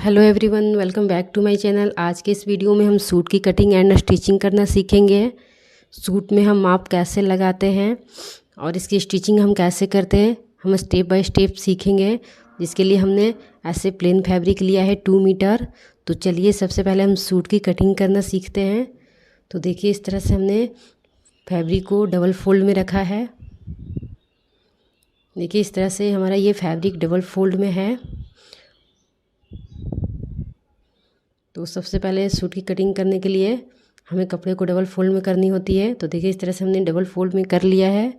Hello everyone, welcome back to my channel. आज के इस वीडियो में हम सूट की कटिंग एंड स्टिचिंग करना सीखेंगे। सूट में हम माप कैसे लगाते हैं और इसकी स्टिचिंग हम कैसे करते हैं, हम स्टेप बाय स्टेप सीखेंगे। जिसके लिए हमने ऐसे प्लेन फैब्रिक लिया है 2 मीटर। तो चलिए सबसे पहले हम सूट की कटिंग करना सीखते हैं। तो देखिए इस तरह से हमने फैब्रिक को डबल फोल्ड में रखा है। देखिए इस तरह से हमारा ये फैब्रिक डबल फोल्ड में है। तो सबसे पहले सूट की कटिंग करने के लिए हमें कपड़े को डबल फोल्ड में करनी होती है। तो देखिए इस तरह से हमने डबल फोल्ड में कर लिया है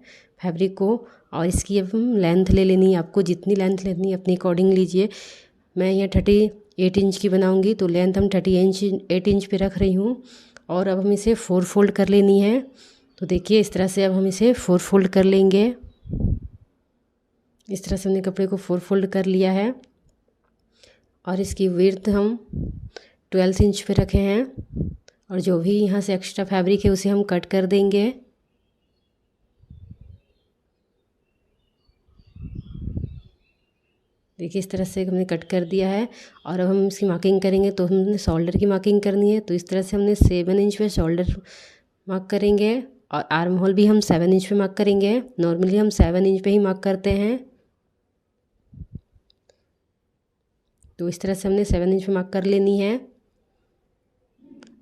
फैब्रिक को। और इसकी अब हम लेंथ ले लेनी है। आपको जितनी लेंथ लेनी है अपनी अकॉर्डिंग लीजिए। मैं यहाँ 38 इंच की बनाऊंगी तो लेंथ हम 38 इंच पे रख रही हूँ। और अब हम इसे 4 फोल्ड कर लेनी है। तो देखिए इस तरह से अब हम इसे 4 फोल्ड कर लेंगे। इस तरह से हमने कपड़े को 4 फोल्ड कर लिया है। और इसकी विड्थ हम 12 इंच पे रखे हैं। और जो भी यहाँ से एक्स्ट्रा फैब्रिक है उसे हम कट कर देंगे। देखिए इस तरह से हमने कट कर दिया है। और अब हम इसकी मार्किंग करेंगे। तो हमने शोल्डर की मार्किंग करनी है। तो इस तरह से हमने 7 इंच पे शोल्डर मार्क करेंगे। और आर्म होल भी हम 7 इंच पे मार्क करेंगे। नॉर्मली हम 7 इंच पे ही मार्क करते हैं। तो इस तरह से हमने 7 इंच पे मार्क कर लेनी है।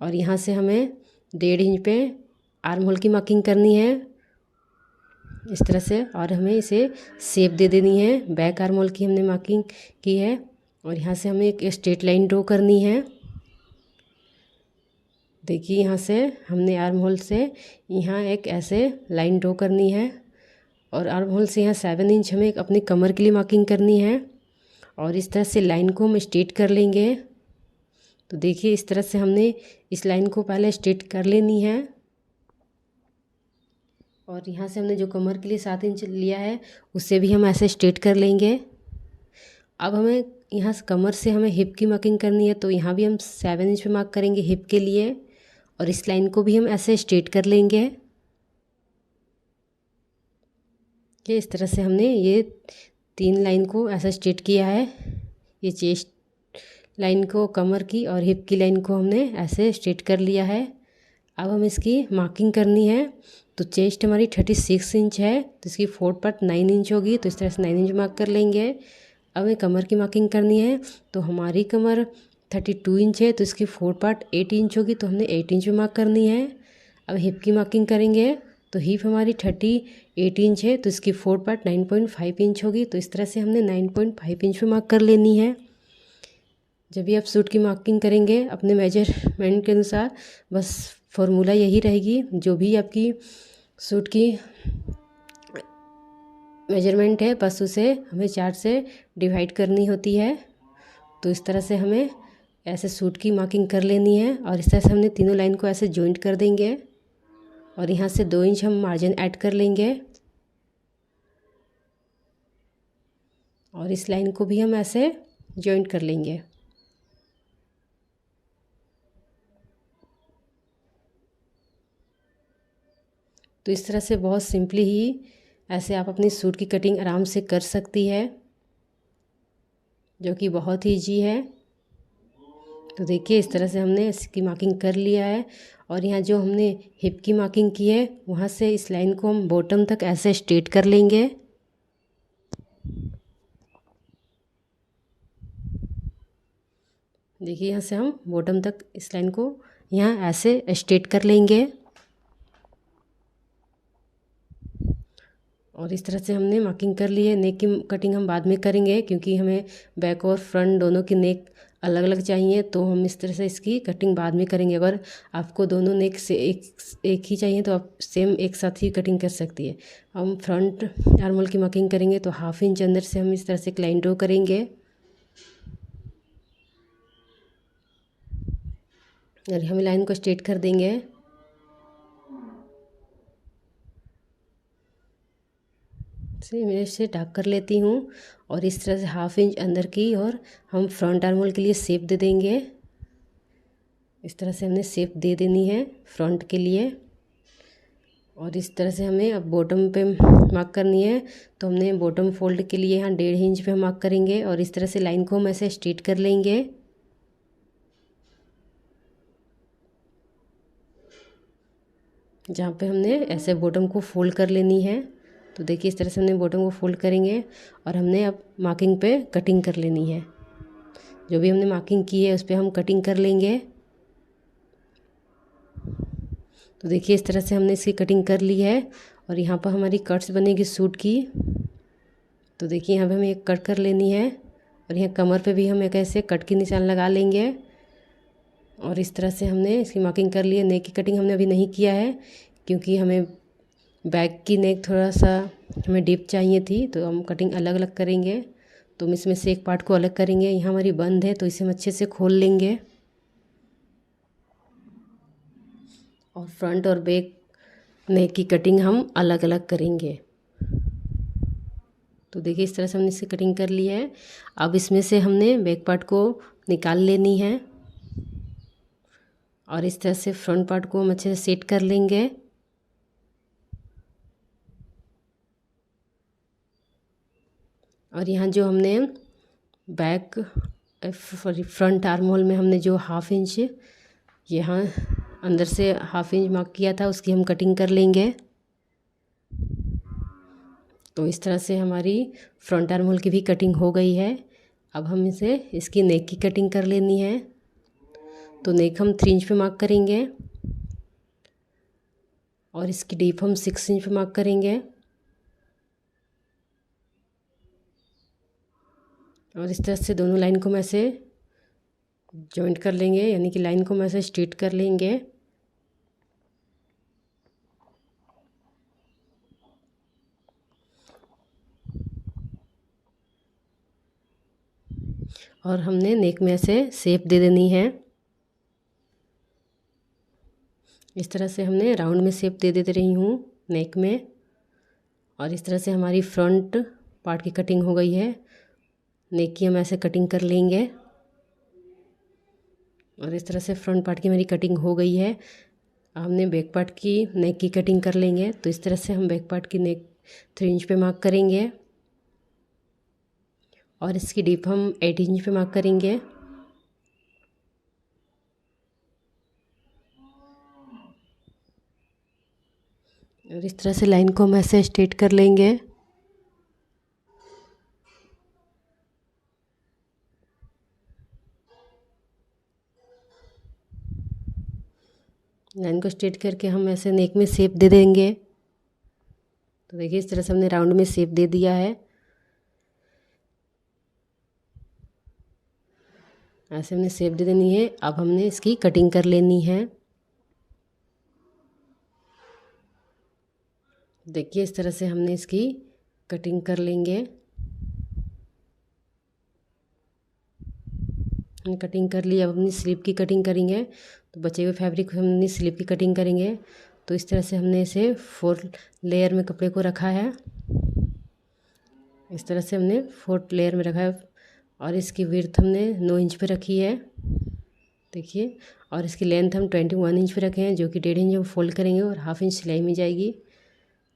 और यहाँ से हमें 1.5 इंच पे आर्म होल की मार्किंग करनी है इस तरह से। और हमें इसे शेप दे देनी है। बैक आर्म होल की हमने मार्किंग की है। और यहाँ से हमें एक स्ट्रेट लाइन ड्रॉ करनी है। देखिए यहाँ से हमने आर्म होल से यहाँ एक ऐसे लाइन ड्रॉ करनी है। और आर्म होल से यहाँ 7 इंच हमें अपनी कमर के लिए मार्किंग करनी है। और इस तरह से लाइन को हम स्ट्रेट कर लेंगे। तो देखिए इस तरह से हमने इस लाइन को पहले स्ट्रेट कर लेनी है। और यहाँ से हमने जो कमर के लिए 7 इंच लिया है उससे भी हम ऐसे स्ट्रेट कर लेंगे। अब हमें यहाँ से कमर से हमें हिप की मार्किंग करनी है। तो यहाँ भी हम 7 इंच पे मार्क करेंगे हिप के लिए। और इस लाइन को भी हम ऐसे स्ट्रेट कर लेंगे। ये इस तरह से हमने ये 3 लाइन को ऐसा स्ट्रेट किया है। ये चेस्ट लाइन को, कमर की और हिप की लाइन को हमने ऐसे स्ट्रेट कर लिया है। अब हम इसकी मार्किंग करनी है। तो चेस्ट हमारी 36 इंच है तो इसकी 4th पार्ट 9 इंच होगी। तो इस तरह से 9 इंच मार्क कर लेंगे। अब हमें कमर की मार्किंग करनी है। तो हमारी कमर 32 इंच है तो इसकी 4th पार्ट 8 इंच होगी। तो हमने 8 इंच में मार्क करनी है। अब हिप की मार्किंग करेंगे। तो हिप हमारी 38 इंच है तो इसकी 4th पार्ट 9.5 इंच होगी। तो इस तरह से हमने 9.5 इंच पे मार्क कर लेनी है। जब भी आप सूट की मार्किंग करेंगे अपने मेजरमेंट के अनुसार, बस फॉर्मूला यही रहेगी। जो भी आपकी सूट की मेजरमेंट है बस उसे हमें 4 से डिवाइड करनी होती है। तो इस तरह से हमें ऐसे सूट की मार्किंग कर लेनी है। और इस तरह से हमने तीनों लाइन को ऐसे जॉइंट कर देंगे। और यहाँ से 2 इंच हम मार्जिन ऐड कर लेंगे। और इस लाइन को भी हम ऐसे जॉइंट कर लेंगे। तो इस तरह से बहुत सिंपली ही ऐसे आप अपनी सूट की कटिंग आराम से कर सकती है, जो कि बहुत ही ईजी है। तो देखिए इस तरह से हमने इसकी मार्किंग कर लिया है। और यहाँ जो हमने हिप की मार्किंग की है वहाँ से इस लाइन को हम बॉटम तक ऐसे स्ट्रेट कर लेंगे। देखिए यहाँ से हम बॉटम तक इस लाइन को यहाँ ऐसे स्ट्रेट कर लेंगे। और इस तरह से हमने मार्किंग कर ली है। नेक की कटिंग हम बाद में करेंगे क्योंकि हमें बैक और फ्रंट दोनों की नेक अलग अलग चाहिए। तो हम इस तरह से इसकी कटिंग बाद में करेंगे। अगर आपको दोनों नेक से एक ही चाहिए तो आप सेम एक साथ ही कटिंग कर सकती है। हम फ्रंट आर्म होल की मार्किंग करेंगे तो 1/2 इंच अंदर से हम इस तरह से एक लाइन ड्रॉ करेंगे। और हम लाइन को स्ट्रेट कर देंगे। से मैं इसे ढक कर लेती हूँ। और इस तरह से 1/2 इंच अंदर की और हम फ्रंट आर्म होल के लिए शेप दे देंगे। इस तरह से हमने शेप दे देनी है फ्रंट के लिए। और इस तरह से हमें अब बॉटम पे मार्क करनी है। तो हमने बॉटम फोल्ड के लिए यहाँ 1.5 इंच पे मार्क करेंगे। और इस तरह से लाइन को हम ऐसे स्ट्रेट कर लेंगे। जहाँ पे हमने ऐसे बॉटम को फोल्ड कर लेनी है। तो देखिए इस तरह से हमने बॉटम को फोल्ड करेंगे और हमने अब मार्किंग पे कटिंग कर लेनी है। जो भी हमने मार्किंग की है उस पर हम कटिंग कर लेंगे। तो देखिए इस तरह से हमने इसकी कटिंग कर ली है और यहाँ पर हमारी कट्स बनेगी सूट की। तो देखिए यहाँ पे हमें एक कट कर लेनी है और यहाँ कमर पे भी हम एक ऐसे कट की निशान लगा लेंगे। और इस तरह से हमने इसकी मार्किंग कर ली है। नेक की कटिंग हमने अभी नहीं किया है क्योंकि हमें बैक की नेक थोड़ा सा हमें डीप चाहिए थी, तो हम कटिंग अलग अलग करेंगे। तो हम इसमें से एक पार्ट को अलग करेंगे। यहाँ हमारी बंद है तो इसे हम अच्छे से खोल लेंगे और फ्रंट और बैक नेक की कटिंग हम अलग अलग करेंगे। तो देखिए इस तरह से हमने इसकी कटिंग कर ली है। अब इसमें से हमने बैक पार्ट को निकाल लेनी है और इस तरह से फ्रंट पार्ट को हम अच्छे से सेट कर लेंगे। और यहाँ जो हमने बैक फ्रंट आर्म होल में हमने जो 1/2 इंच यहाँ अंदर से 1/2 इंच मार्क किया था उसकी हम कटिंग कर लेंगे। तो इस तरह से हमारी फ्रंट आर्म होल की भी कटिंग हो गई है। अब हम इसे इसकी नेक की कटिंग कर लेनी है। तो नेक हम 3 इंच पे मार्क करेंगे और इसकी डीप हम 6 इंच पे मार्क करेंगे और इस तरह से दोनों लाइन को हम ऐसे जॉइंट कर लेंगे, यानी कि लाइन को हम ऐसे स्ट्रेट कर लेंगे। और हमने नेक में ऐसे शेप दे देनी है। इस तरह से हमने राउंड में शेप दे देते रही हूँ नेक में। और इस तरह से हमारी फ्रंट पार्ट की कटिंग हो गई है। नेक की हम ऐसे कटिंग कर लेंगे और इस तरह से फ्रंट पार्ट की मेरी कटिंग हो गई है। हमने बैक पार्ट की नेक की कटिंग कर लेंगे। तो इस तरह से हम बैक पार्ट की नेक 3 इंच पे मार्क करेंगे और इसकी डीप हम 8 इंच पे मार्क करेंगे। और इस तरह से लाइन को हम ऐसे स्ट्रेट कर लेंगे। लाइन को स्ट्रेट करके हम ऐसे नेक में शेप दे देंगे। तो देखिए इस तरह से हमने राउंड में शेप दे दिया है। ऐसे हमने शेप दे देनी है। अब हमने इसकी कटिंग कर लेनी है। देखिए इस तरह से हमने इसकी कटिंग कर लेंगे। कटिंग कर ली। अब अपनी स्लीव की कटिंग करेंगे। तो बचे हुए फैब्रिक हम अपनी स्लीव की कटिंग करेंगे। तो इस तरह से हमने इसे 4 लेयर में कपड़े को रखा है। इस तरह से हमने 4 लेयर में रखा है और इसकी विड्थ हमने 9 इंच पे रखी है। देखिए, और इसकी लेंथ हम 21 इंच पे रखे हैं, जो कि 1.5 इंच हम फोल्ड करेंगे और 1/2 इंच सिलाई में जाएगी।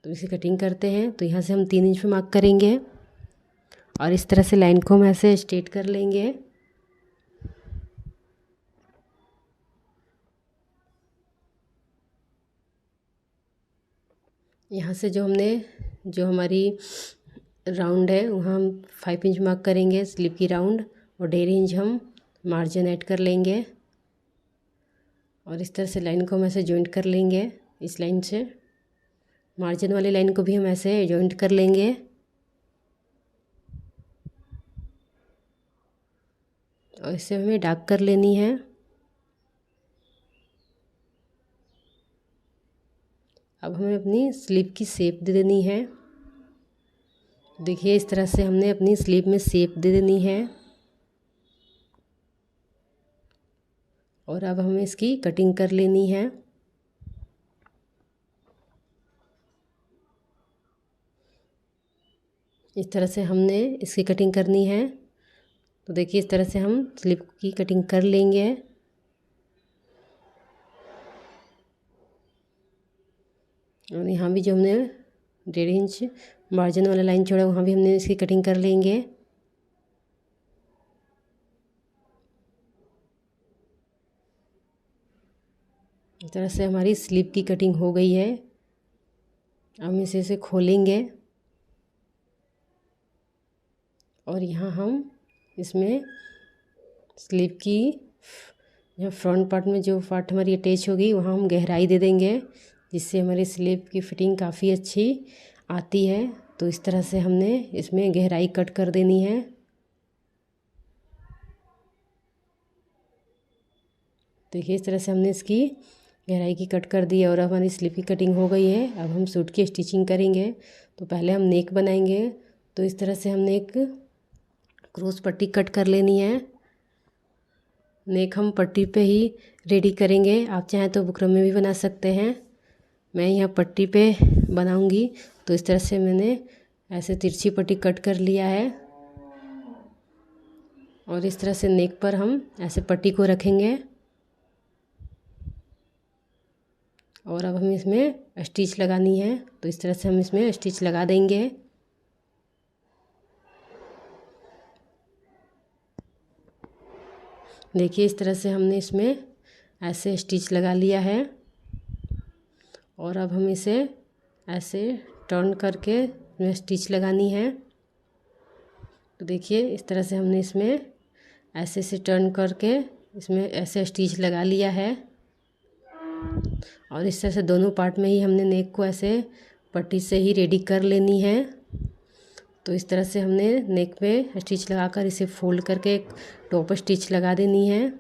तो इसे कटिंग करते हैं। तो यहाँ से हम 3 इंच पे मार्क करेंगे और इस तरह से लाइन को हम ऐसे स्ट्रेट कर लेंगे। यहाँ से जो हमारी राउंड है वहाँ हम 5 इंच मार्क करेंगे स्लीव की राउंड और 1.5 इंच हम मार्जिन ऐड कर लेंगे और इस तरह से लाइन को हम ऐसे जॉइंट कर लेंगे। इस लाइन से मार्जिन वाली लाइन को भी हम ऐसे जॉइंट कर लेंगे। और इसे हमें डार्क कर लेनी है। अब हमें अपनी स्लीव की शेप दे देनी है। देखिए इस तरह से हमने अपनी स्लीव में शेप दे देनी है और अब हमें इसकी कटिंग कर लेनी है। इस तरह से हमने इसकी कटिंग करनी है। तो देखिए इस तरह से हम स्लीव की कटिंग कर लेंगे। और यहाँ भी जो हमने 1.5 इंच मार्जिन वाला लाइन छोड़ा वहाँ भी हमने इसकी कटिंग कर लेंगे। इस तरह से हमारी स्लीव की कटिंग हो गई है। अब हम इसे खोलेंगे और यहाँ हम इसमें स्लीव की यहाँ फ्रंट पार्ट में जो पार्ट हमारी अटैच होगी वहाँ हम गहराई दे देंगे, जिससे हमारी स्लीव की फिटिंग काफ़ी अच्छी आती है। तो इस तरह से हमने इसमें गहराई कट कर देनी है। देखिए इस तरह से हमने इसकी गहराई की कट कर दी है और अब हमारी स्लीव की कटिंग हो गई है। अब हम सूट की स्टिचिंग करेंगे। तो पहले हम नेक बनाएंगे। तो इस तरह से हमने एक क्रॉस पट्टी कट कर लेनी है। नेक हम पट्टी पे ही रेडी करेंगे, आप चाहें तो बुकरम में भी बना सकते हैं। मैं यहाँ पट्टी पे बनाऊंगी। तो इस तरह से मैंने ऐसे तिरछी पट्टी कट कर लिया है और इस तरह से नेक पर हम ऐसे पट्टी को रखेंगे और अब हम इसमें स्टिच लगानी है। तो इस तरह से हम इसमें स्टिच लगा देंगे। देखिए इस तरह से हमने इसमें ऐसे स्टिच लगा लिया है और अब हम इसे ऐसे टर्न करके इसमें स्टिच लगानी है। तो देखिए इस तरह से हमने इसमें ऐसे से टर्न करके इसमें ऐसे स्टिच लगा लिया है और इस तरह से दोनों पार्ट में ही हमने नेक को ऐसे पट्टी से ही रेडी कर लेनी है। तो इस तरह से हमने नेक पे स्टिच लगाकर इसे फोल्ड करके एक टॉप स्टिच लगा देनी है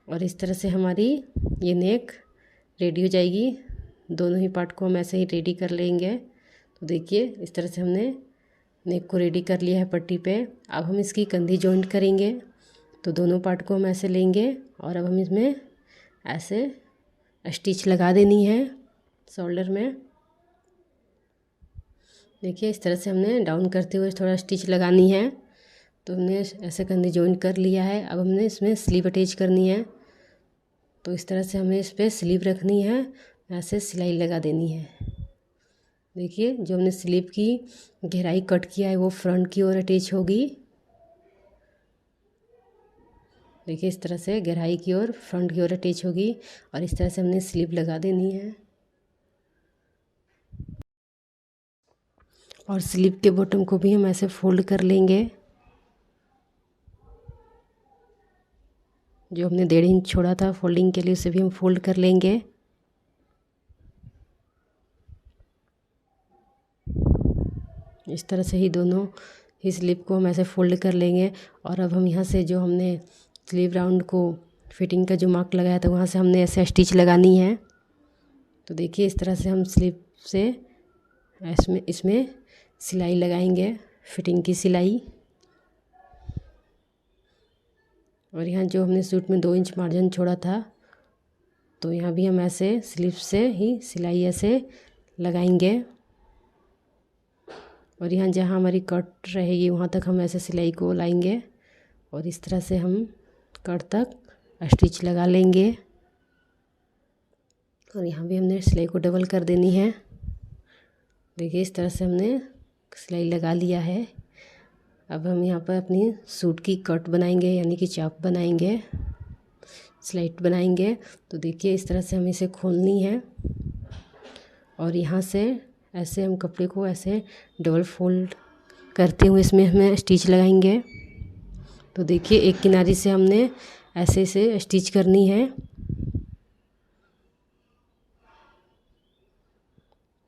और इस तरह से हमारी ये नेक रेडी हो जाएगी। दोनों ही पार्ट को हम ऐसे ही रेडी कर लेंगे। तो देखिए इस तरह से हमने नेक को रेडी कर लिया है पट्टी पे। अब हम इसकी कंधी जॉइंट करेंगे। तो दोनों पार्ट को हम ऐसे लेंगे और अब हम इसमें ऐसे स्टिच लगा देनी है शोल्डर में। देखिए इस तरह से हमने डाउन करते हुए थोड़ा स्टिच लगानी है। तो हमने ऐसे कंधे जॉइन कर लिया है। अब हमने इसमें स्लीव अटैच करनी है। तो इस तरह से हमें इस पर स्लीव रखनी है, ऐसे सिलाई लगा देनी है। देखिए जो हमने स्लीव की गहराई कट किया है वो फ्रंट की ओर अटैच होगी। देखिए इस तरह से गहराई की ओर फ्रंट की ओर अटैच होगी और इस तरह से हमने स्लीव लगा देनी है और स्लीव के बॉटम को भी हम ऐसे फोल्ड कर लेंगे। जो हमने 1.5 इंच छोड़ा था फोल्डिंग के लिए उसे भी हम फोल्ड कर लेंगे। इस तरह से ही दोनों ही स्लीव को हम ऐसे फोल्ड कर लेंगे और अब हम यहाँ से जो हमने स्लीव राउंड को फिटिंग का जो मार्क लगाया था वहाँ से हमने ऐसे स्टिच लगानी है। तो देखिए इस तरह से हम स्लीव से इसमें सिलाई लगाएंगे, फिटिंग की सिलाई। और यहाँ जो हमने सूट में 2 इंच मार्जिन छोड़ा था तो यहाँ भी हम ऐसे स्लीव से ही सिलाई ऐसे लगाएंगे और यहाँ जहाँ हमारी कट रहेगी वहाँ तक हम ऐसे सिलाई को लाएंगे और इस तरह से हम कट तक स्टिच लगा लेंगे और यहाँ भी हमने सिलाई को डबल कर देनी है। देखिए इस तरह से हमने सिलाई लगा लिया है। अब हम यहाँ पर अपनी सूट की कट बनाएंगे, यानी कि चाप बनाएंगे, स्लिट बनाएंगे। तो देखिए इस तरह से हमें इसे खोलनी है और यहाँ से ऐसे हम कपड़े को ऐसे डबल फोल्ड करते हुए इसमें हमें स्टिच लगाएंगे। तो देखिए एक किनारे से हमने ऐसे से स्टिच करनी है।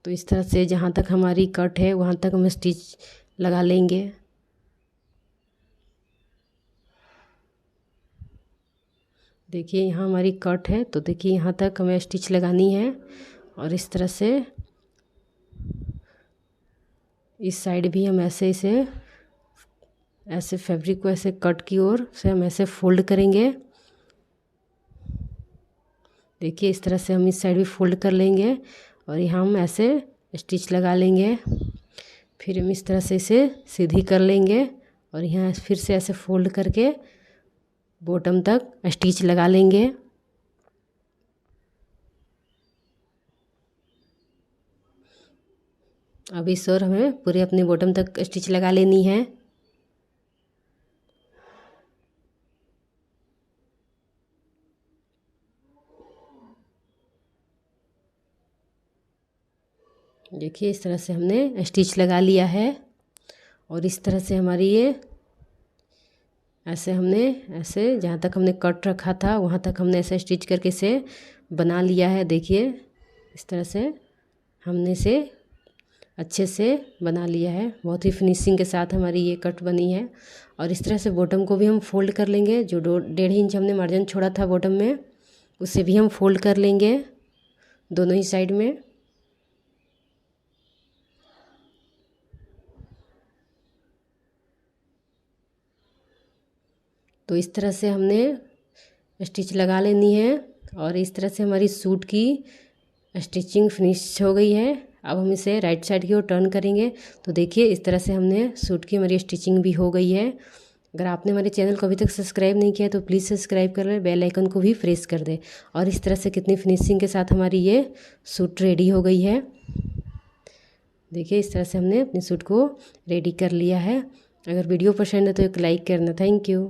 तो इस तरह से जहाँ तक हमारी कट है वहाँ तक हम स्टिच लगा लेंगे। देखिए यहाँ हमारी कट है तो देखिए यहाँ तक हमें स्टिच लगानी है और इस तरह से इस साइड भी हम ऐसे इसे ऐसे फैब्रिक को ऐसे कट की ओर से हम ऐसे फोल्ड करेंगे। देखिए इस तरह से हम इस साइड भी फोल्ड कर लेंगे और यहाँ हम ऐसे स्टिच लगा लेंगे। फिर हम इस तरह से इसे सीधी कर लेंगे और यहाँ फिर से ऐसे फोल्ड करके बॉटम तक स्टिच लगा लेंगे। अब इस ओर हमें पूरे अपने बॉटम तक स्टिच लगा लेनी है। देखिए इस तरह से हमने स्टिच लगा लिया है और इस तरह से हमारी ये ऐसे हमने ऐसे जहाँ तक हमने कट रखा था वहाँ तक हमने ऐसे स्टिच करके इसे बना लिया है। देखिए इस तरह से हमने इसे अच्छे से बना लिया है। बहुत ही फिनिशिंग के साथ हमारी ये कट बनी है। और इस तरह से बॉटम को भी हम फोल्ड कर लेंगे। जो 1.5 इंच हमने मार्जिन छोड़ा था बॉटम में उसे भी हम फोल्ड कर लेंगे दोनों ही साइड में। तो इस तरह से हमने स्टिच लगा लेनी है और इस तरह से हमारी सूट की स्टिचिंग फिनिश हो गई है। अब हम इसे राइट साइड की ओर टर्न करेंगे तो देखिए इस तरह से हमने सूट की हमारी स्टिचिंग भी हो गई है। अगर आपने हमारे चैनल को अभी तक सब्सक्राइब नहीं किया तो प्लीज़ सब्सक्राइब कर लें, बेल आइकन को भी प्रेस कर दें। और इस तरह से कितनी फिनिशिंग के साथ हमारी ये सूट रेडी हो गई है। देखिए इस तरह से हमने अपने सूट को रेडी कर लिया है। अगर वीडियो पसंद है तो एक लाइक करना। Thank you.